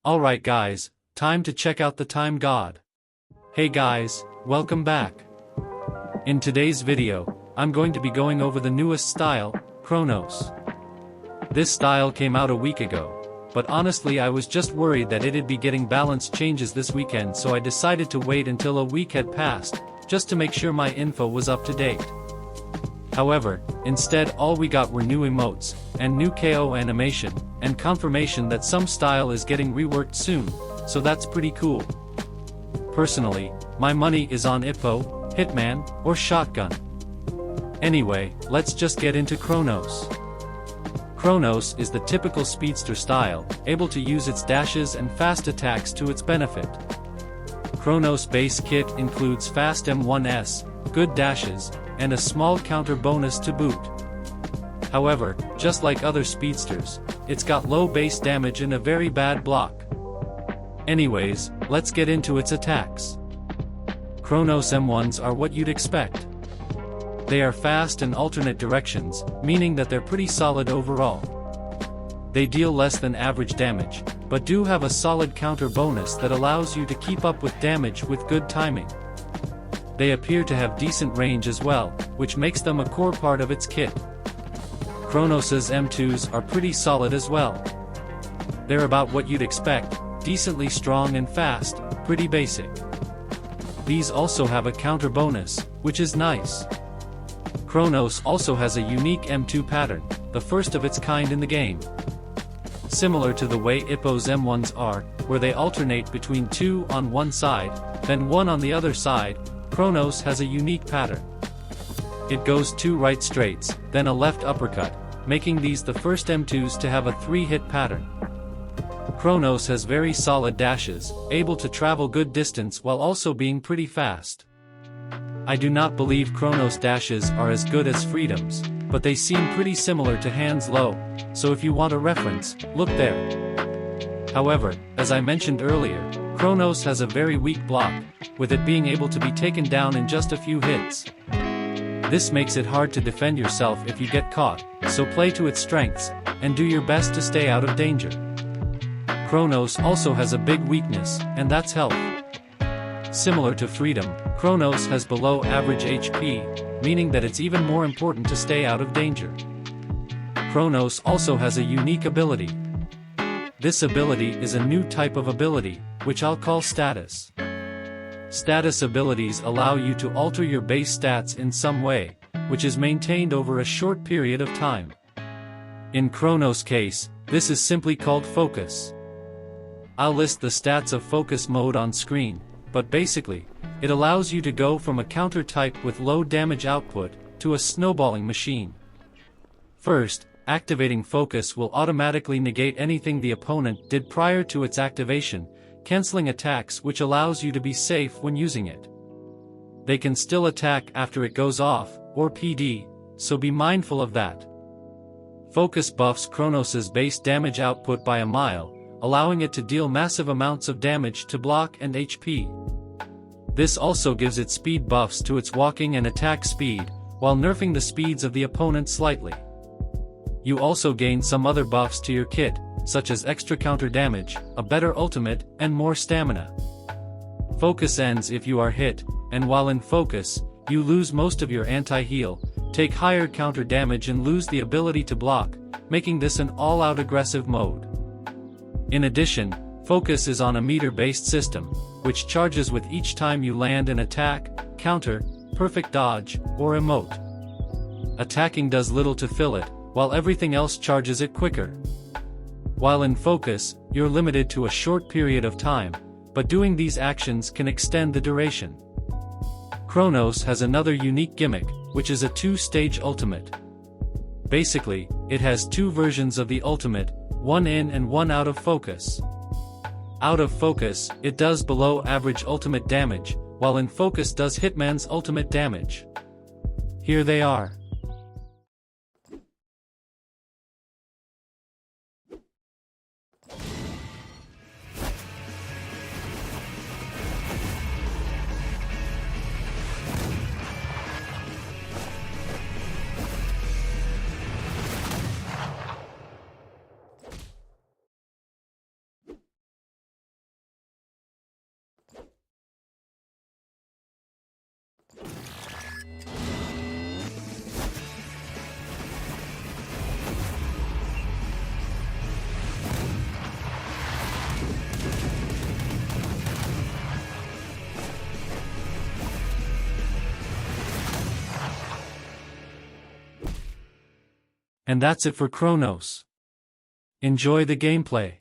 Alright guys, time to check out the time god. Hey guys, welcome back. In today's video, I'm going to be going over the newest style, Chronos. This style came out a week ago, but honestly I was just worried that it'd be getting balance changes this weekend, so I decided to wait until a week had passed, just to make sure my info was up to date. However, instead all we got were new emotes, and new KO animation, and confirmation that some style is getting reworked soon, so that's pretty cool. Personally, my money is on Ippo, Hitman, or Shotgun. Anyway, let's just get into Chronos. Chronos is the typical speedster style, able to use its dashes and fast attacks to its benefit. Chronos base kit includes fast M1s, good dashes, and a small counter bonus to boot. However, just like other speedsters, it's got low base damage and a very bad block. Anyways, let's get into its attacks. Chronos M1s are what you'd expect. They are fast and alternate directions, meaning that they're pretty solid overall. They deal less than average damage, but do have a solid counter bonus that allows you to keep up with damage with good timing. They appear to have decent range as well, which makes them a core part of its kit. Chronos's M2s are pretty solid as well. They're about what you'd expect, decently strong and fast, pretty basic. These also have a counter bonus, which is nice. Chronos also has a unique M2 pattern, the first of its kind in the game. Similar to the way Ippo's M1s are, where they alternate between two on one side, then one on the other side, Chronos has a unique pattern. It goes two right straights, then a left uppercut, making these the first M2s to have a 3-hit pattern. Chronos has very solid dashes, able to travel good distance while also being pretty fast. I do not believe Chronos dashes are as good as Freedom's, but they seem pretty similar to Hands Low, so if you want a reference, look there. However, as I mentioned earlier, Chronos has a very weak block, with it being able to be taken down in just a few hits. This makes it hard to defend yourself if you get caught, so play to its strengths, and do your best to stay out of danger. Chronos also has a big weakness, and that's health. Similar to Freedom, Chronos has below average HP, meaning that it's even more important to stay out of danger. Chronos also has a unique ability. This ability is a new type of ability, which I'll call status. Status abilities allow you to alter your base stats in some way, which is maintained over a short period of time. In Chronos' case, this is simply called focus. I'll list the stats of focus mode on screen, but basically, it allows you to go from a counter type with low damage output to a snowballing machine. First, activating focus will automatically negate anything the opponent did prior to its activation, canceling attacks, which allows you to be safe when using it. They can still attack after it goes off, or PD, so be mindful of that. Focus buffs Chronos's base damage output by a mile, allowing it to deal massive amounts of damage to block and HP. This also gives it speed buffs to its walking and attack speed, while nerfing the speeds of the opponent slightly. You also gain some other buffs to your kit, such as extra counter damage, a better ultimate, and more stamina. Focus ends if you are hit, and while in focus, you lose most of your anti-heal, take higher counter damage and lose the ability to block, making this an all-out aggressive mode. In addition, focus is on a meter-based system, which charges with each time you land an attack, counter, perfect dodge, or emote. Attacking does little to fill it, while everything else charges it quicker. While in focus, you're limited to a short period of time, but doing these actions can extend the duration. Chronos has another unique gimmick, which is a 2-stage ultimate. Basically, it has two versions of the ultimate, one in and one out of focus. Out of focus, it does below average ultimate damage, while in focus does Hitman's ultimate damage. Here they are. And that's it for Chronos. Enjoy the gameplay.